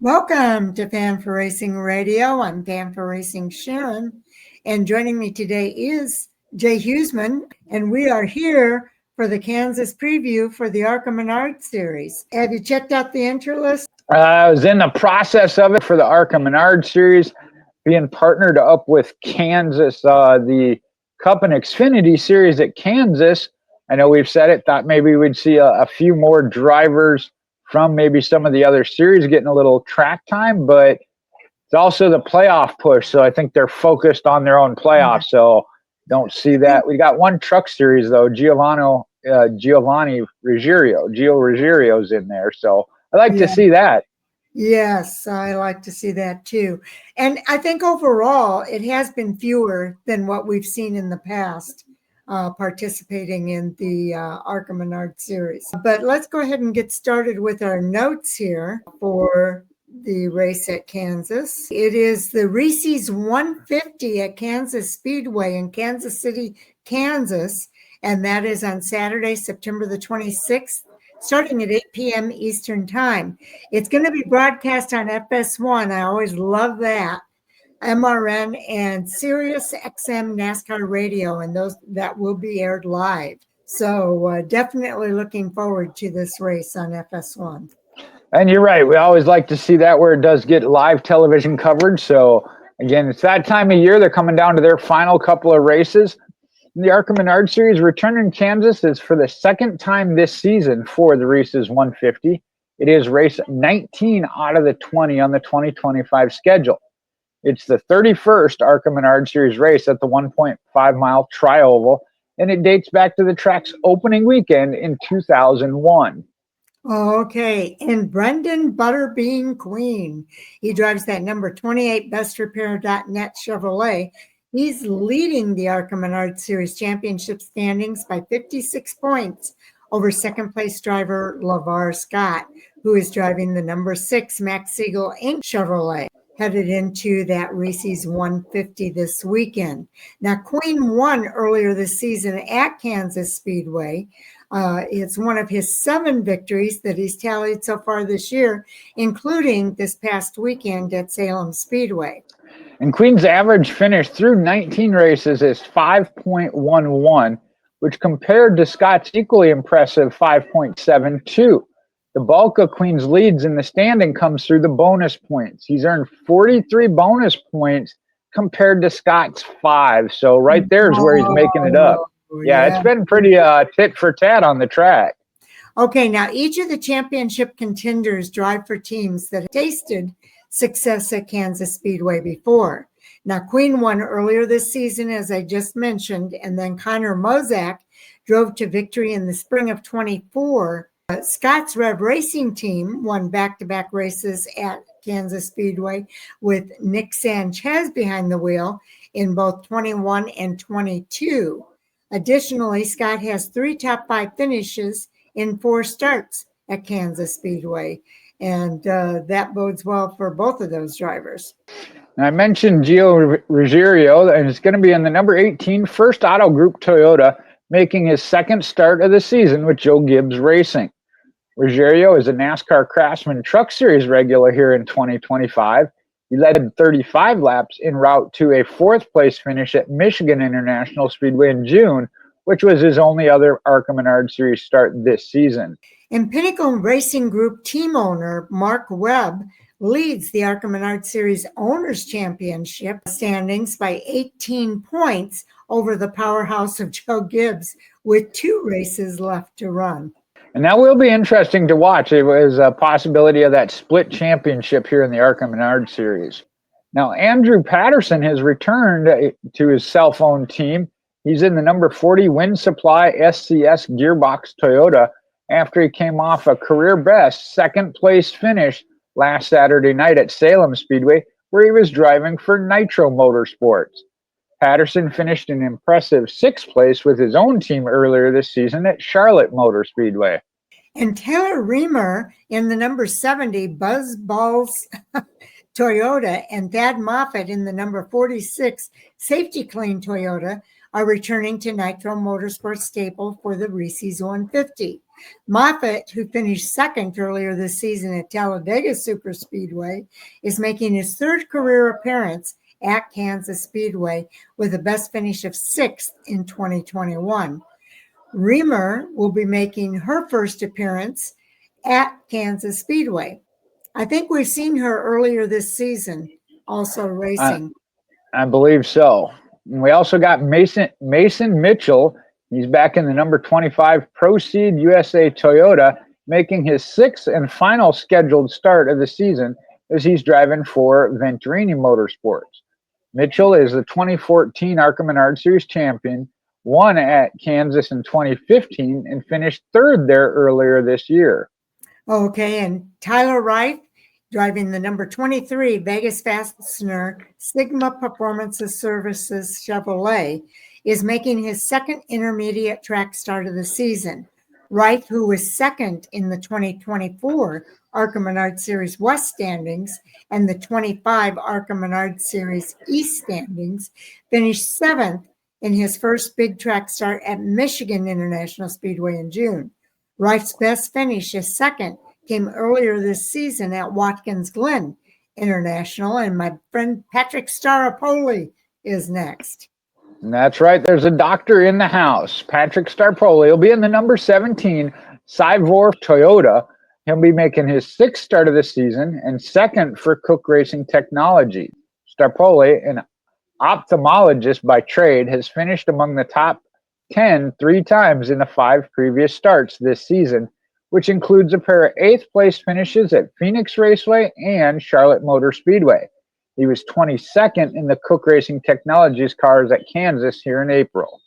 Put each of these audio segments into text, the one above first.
Welcome to Fan for Racing Radio. I'm Fan for Racing Sharon, and joining me today is Jay Huseman, and we are here for the Kansas preview for the ARCA Menards Series. Have you checked out the entry list? I was in the process of it for the ARCA Menards Series, being partnered up with Kansas, the Cup and Xfinity Series at Kansas. I know we've said it, thought maybe we'd see a few more drivers from maybe some of the other series getting a little track time, but it's also the playoff push. So I think they're focused on their own playoffs. So don't see that. We got one truck series though, Gio Ruggiero's in there. So I like to see that. Yes, I like to see that too. And I think overall it has been fewer than what we've seen in the past participating in the ARCA Menards Series. But let's go ahead and get started with our notes here for the race at Kansas. It is the Reese's 150 at Kansas Speedway in Kansas City, Kansas, and that is on Saturday, September the 26th, starting at 8 p.m. Eastern Time. It's going to be broadcast on FS1. I always love that. MRN and Sirius XM NASCAR Radio, and those that will be aired live. So definitely looking forward to this race on FS1. And you're right. We always like to see that where it does get live television coverage. So again, it's that time of year. They're coming down to their final couple of races. The ARCA Menards Series return in Kansas is for the second time this season for the Reese's 150. It is race 19 out of the 20 on the 2025 schedule. It's the 31st ARCA Menards Series race at the 1.5-mile Tri-Oval, and it dates back to the track's opening weekend in 2001. Okay, and Brendan Butterbean Queen, he drives that number 28 bestrepair.net Chevrolet. He's leading the ARCA Menards Series championship standings by 56 points over second-place driver LeVar Scott, who is driving the number 6 Max Siegel Inc. Chevrolet, headed into that Reese's 150 this weekend. Now, Queen won earlier this season at Kansas Speedway. It's one of his 7 victories that he's tallied so far this year, including this past weekend at Salem Speedway. And Queen's average finish through 19 races is 5.11, which compared to Scott's equally impressive 5.72. The bulk of Queen's leads in the standing comes through the bonus points. He's earned 43 bonus points compared to Scott's 5. So right there is where he's making it up. Yeah, it's been pretty tit for tat on the track. Okay, now each of the championship contenders drive for teams that have tasted success at Kansas Speedway before. Now, Queen won earlier this season, as I just mentioned, and then Connor Mozak drove to victory in the spring of 24. Scott's Rev Racing team won back-to-back races at Kansas Speedway with Nick Sanchez behind the wheel in both 21 and 22. Additionally, Scott has 3 top 5 finishes in 4 starts at Kansas Speedway, and that bodes well for both of those drivers. Now, I mentioned Gio Ruggiero, and it's going to be in the number 18 First Auto Group Toyota, making his second start of the season with Joe Gibbs Racing. Ruggiero is a NASCAR Craftsman Truck Series regular here in 2025. He led 35 laps en route to a 4th place finish at Michigan International Speedway in June, which was his only other ARCA Menards Series start this season. And Pinnacle Racing Group team owner Mark Webb leads the ARCA Menards Series Owners Championship standings by 18 points over the powerhouse of Joe Gibbs with 2 races left to run. And that will be interesting to watch. It was a possibility of that split championship here in the ARCA Menards Series. Now, Andrew Patterson has returned to his self-owned team. He's in the number 40 Wind Supply SCS Gearbox Toyota after he came off a career-best second-place finish last Saturday night at Salem Speedway, where he was driving for Nitro Motorsports. Patterson finished in impressive 6th place with his own team earlier this season at Charlotte Motor Speedway. And Taylor Reamer in the number 70 Buzz Balls Toyota and Thad Moffitt in the number 46 Safety Clean Toyota are returning to Nitro Motorsports stable for the Reese's 150. Moffitt, who finished second earlier this season at Talladega Superspeedway, is making his third career appearance at Kansas Speedway with a best finish of 6th in 2021. Reamer will be making her first appearance at Kansas Speedway. I think we've seen her earlier this season, also racing. I believe so. And we also got Mason Mitchell. He's back in the number 25 Proceed USA Toyota, making his 6th and final scheduled start of the season as he's driving for Venturini Motorsports. Mitchell is the 2014 ARCA Menards Series champion, won at Kansas in 2015, and finished 3rd there earlier this year. Okay, and Tyler Wright, driving the number 23 Vegas Fastener Sigma Performance Services Chevrolet, is making his 2nd intermediate track start of the season. Wright, who was 2nd in the 2024 ARCA Menards Series West standings and the 25 ARCA Menards Series East standings, finished 7th in his first big track start at Michigan International Speedway in June. Wright's best finish as 2nd came earlier this season at Watkins Glen International, and my friend Patrick Staropoli is next. And that's right. There's a doctor in the house. Patrick Staropoli will be in the number 17 Cyvor Toyota. He'll be making his 6th start of the season and 2nd for Cook Racing Technology. Staropoli, an ophthalmologist by trade, has finished among the top 10 3 times in the 5 previous starts this season, which includes a pair of 8th place finishes at Phoenix Raceway and Charlotte Motor Speedway. He was 22nd in the Cook Racing Technologies cars at Kansas here in April.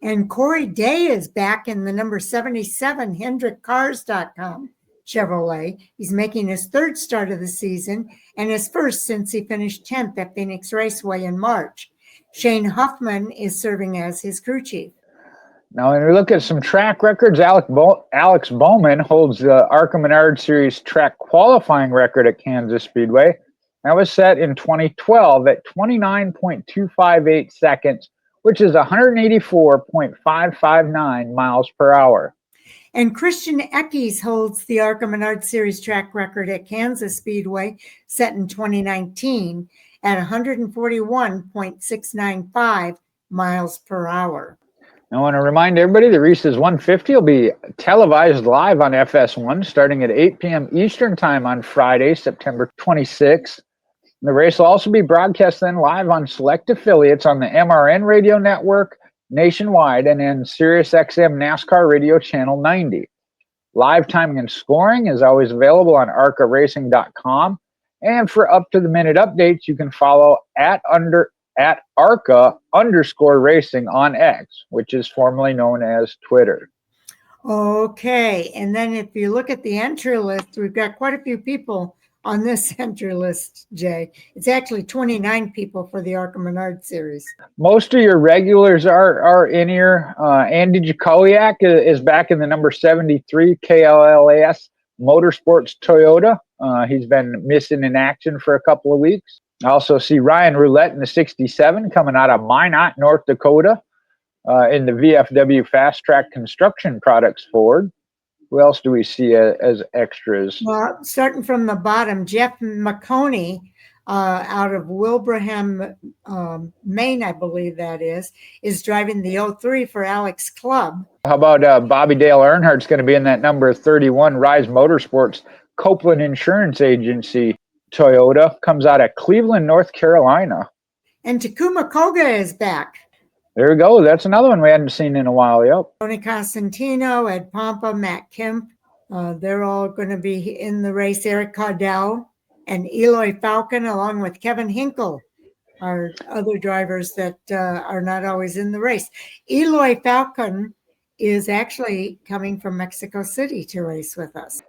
And Corey Day is back in the number 77 HendrickCars.com Chevrolet. He's making his 3rd start of the season and his 1st since he finished 10th at Phoenix Raceway in March. Shane Huffman is serving as his crew chief. Now, when we look at some track records, Alex Bowman holds the ARCA Menards Series track qualifying record at Kansas Speedway. That was set in 2012 at 29.258 seconds, which is 184.559 miles per hour. And Christian Eckes holds the ARCA Menards Series track record at Kansas Speedway, set in 2019 at 141.695 miles per hour. I want to remind everybody the Reese's 150 will be televised live on FS1 starting at 8 p.m. Eastern Time on Friday, September 26th. The race will also be broadcast then live on select affiliates on the MRN radio network nationwide and in SiriusXM NASCAR Radio Channel 90. Live timing and scoring is always available on arcaracing.com. And for up-to-the-minute updates, you can follow at ARCA_racing on X, which is formerly known as Twitter. Okay, and then if you look at the entry list, we've got quite a few people on this entry list, Jay. It's actually 29 people for the ARCA Menards Series. Most of your regulars are in here. Andy Jakowiak is back in the number 73 KLLAS Motorsports Toyota. He's been missing in action for a couple of weeks. I also see Ryan Roulette in the 67 coming out of Minot, North Dakota, in the VFW Fast Track Construction Products Ford. Who else do we see as extras? Well, starting from the bottom, Jeff McConey out of Wilbraham, Maine, I believe that is driving the 03 for Alex Club. How about Bobby Dale Earnhardt's going to be in that number 31 Rise Motorsports Copeland Insurance Agency Toyota, comes out of Cleveland, North Carolina. And Takuma Koga is back. There we go. That's another one we hadn't seen in a while. Yep. Tony Costantino, Ed Pompa, Matt Kemp. They're all going to be in the race. Eric Cardell and Eloy Falcon, along with Kevin Hinkle, are other drivers that are not always in the race. Eloy Falcon is actually coming from Mexico City to race with us.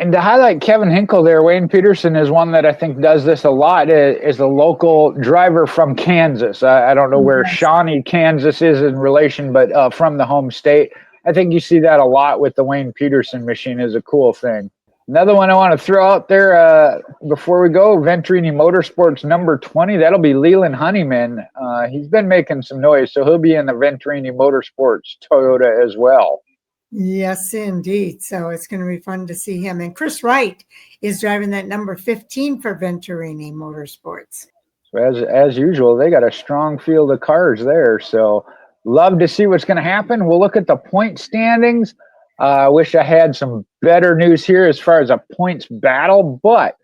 And to highlight Kevin Hinkle there, Wayne Peterson is one that I think does this a lot, is a local driver from Kansas. I don't know where Shawnee, Kansas is in relation, but from the home state. I think you see that a lot with the Wayne Peterson machine is a cool thing. Another one I want to throw out there before we go, Venturini Motorsports number 20. That'll be Leland Honeyman. He's been making some noise, so he'll be in the Venturini Motorsports Toyota as well. Yes, indeed. So it's going to be fun to see him. And Chris Wright is driving that number 15 for Venturini Motorsports. So as usual, they got a strong field of cars there. So love to see what's going to happen. We'll look at the point standings. I wish I had some better news here as far as a points battle, but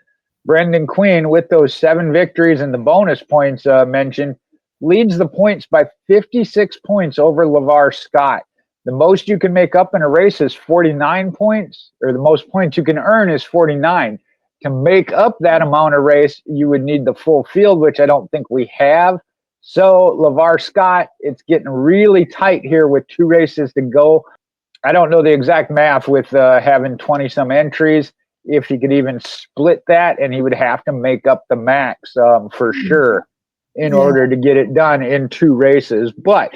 Brendan Queen, with those 7 victories and the bonus points mentioned, leads the points by 56 points over LeVar Scott. The most you can make up in a race is 49 points, or the most points you can earn is 49. To make up that amount of race, you would need the full field, which I don't think we have. So LeVar Scott, it's getting really tight here with 2 races to go. I don't know the exact math with having 20-some entries, if he could even split that, and he would have to make up the max for sure in order to get it done in 2 races. But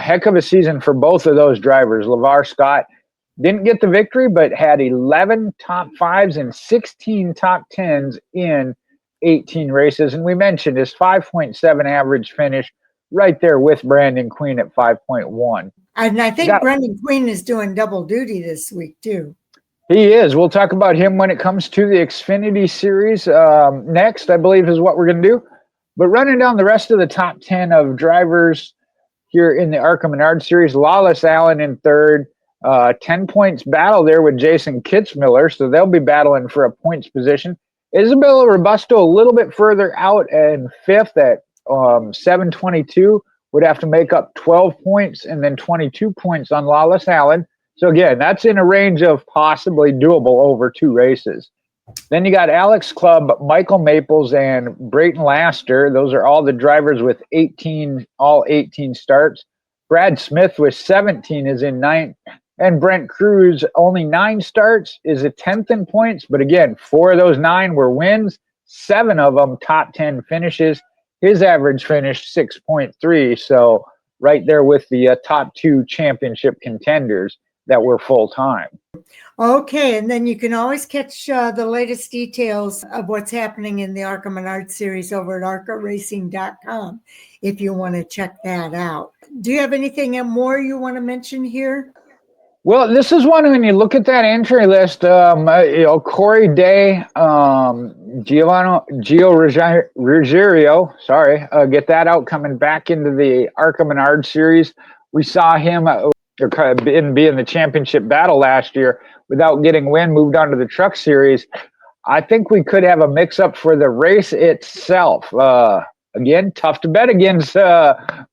heck of a season for both of those drivers. LeVar Scott didn't get the victory, but had 11 top 5s and 16 top 10s in 18 races. And we mentioned his 5.7 average finish right there with Brandon Queen at 5.1. And I think Brendan Queen is doing double duty this week, too. He is. We'll talk about him when it comes to the Xfinity Series next, I believe, is what we're going to do. But running down the rest of the top 10 of drivers here in the ARCA Menards Series, Lawless Allen in 3rd. 10 points battle there with Jason Kitzmiller, so they'll be battling for a points position. Isabella Robusto a little bit further out in 5th at 722. Would have to make up 12 points and then 22 points on Lawless Allen. So again, that's in a range of possibly doable over 2 races. Then you got Alex Clubb, Michael Maples, and Brayton Laster. Those are all the drivers with all 18 starts. Brad Smith with 17 is in 9th. And Brent Cruz, only 9 starts, is a 10th in points. But again, 4 of those 9 were wins, 7 of them top 10 finishes. His average finished 6.3, so right there with the top 2 championship contenders that were full-time. Okay, and then you can always catch the latest details of what's happening in the ARCA Menards Series over at arcaracing.com if you want to check that out. Do you have anything more you want to mention here? Well, this is one when you look at that entry list, Corey Day, Gio Ruggiero, get that out coming back into the ARCA Menards Series. We saw him be in the championship battle last year without getting win, moved on to the Truck Series. I think we could have a mix-up for the race itself. Again, tough to bet against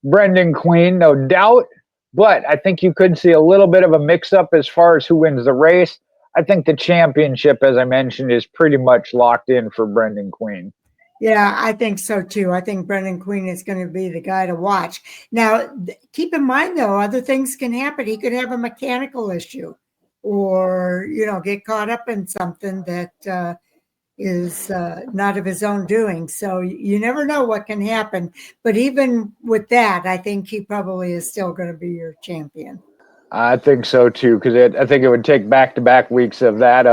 Brendan Queen, no doubt. But I think you could see a little bit of a mix-up as far as who wins the race. I think the championship, as I mentioned, is pretty much locked in for Brendan Queen. Yeah, I think so, too. I think Brendan Queen is going to be the guy to watch. Now, keep in mind, though, other things can happen. He could have a mechanical issue or, get caught up in something that is not of his own doing. So you never know what can happen. But even with that, I think he probably is still going to be your champion. I think so, too, because I think it would take back-to-back weeks of that.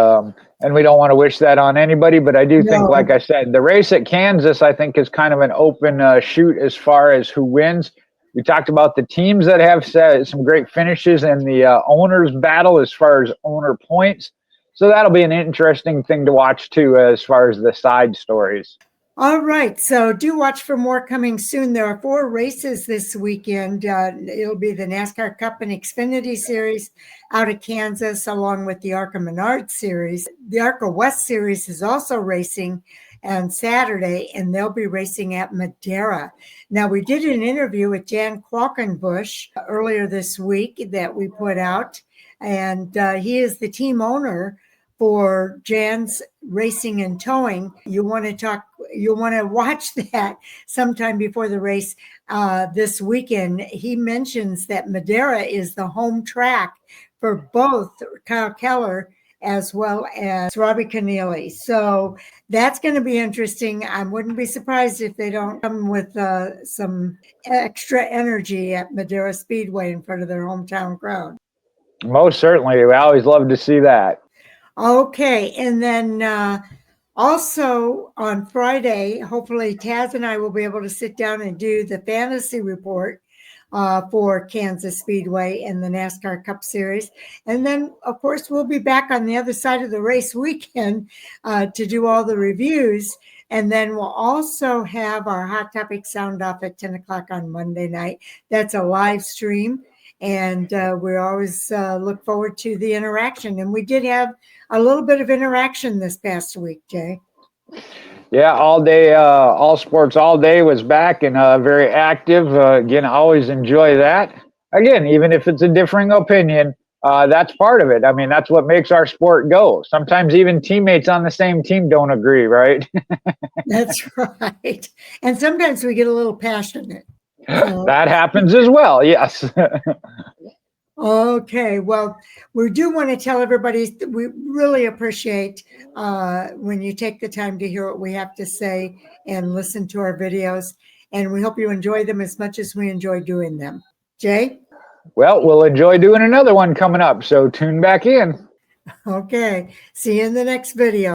And we don't want to wish that on anybody. But I do think, like I said, the race at Kansas, I think, is kind of an open shoot as far as who wins. We talked about the teams that have some great finishes and the owners battle as far as owner points. So that'll be an interesting thing to watch, too, as far as the side stories. All right. So do watch for more coming soon. There are 4 races this weekend. It'll be the NASCAR Cup and Xfinity Series out of Kansas, along with the ARCA Menards Series. The ARCA West Series is also racing on Saturday, and they'll be racing at Madera. Now, we did an interview with Jan Qualkenbush earlier this week that we put out, and he is the team owner for Jan's Racing and Towing. You want to watch that sometime before the race this weekend. He mentions that Madera is the home track for both Kyle Keller as well as Robbie Keneally. So that's going to be interesting. I wouldn't be surprised if they don't come with some extra energy at Madera Speedway in front of their hometown crowd. Most certainly. We always love to see that. Okay, and then also on Friday, hopefully Taz and I will be able to sit down and do the fantasy report for Kansas Speedway and the NASCAR Cup Series. And then, of course, we'll be back on the other side of the race weekend to do all the reviews. And then we'll also have our Hot Topic Sound Off at 10 o'clock on Monday night. That's a live stream. And we always look forward to the interaction. And we did have a little bit of interaction this past week, Jay. Yeah, all day, all sports all day was back and very active. Again, I always enjoy that. Again, even if it's a differing opinion, that's part of it. I mean, that's what makes our sport go. Sometimes even teammates on the same team don't agree, right? That's right. And sometimes we get a little passionate. So. That happens as well, yes. Okay, well, we do want to tell everybody we really appreciate when you take the time to hear what we have to say and listen to our videos. And we hope you enjoy them as much as we enjoy doing them. Jay? Well, we'll enjoy doing another one coming up, so tune back in. Okay, see you in the next video.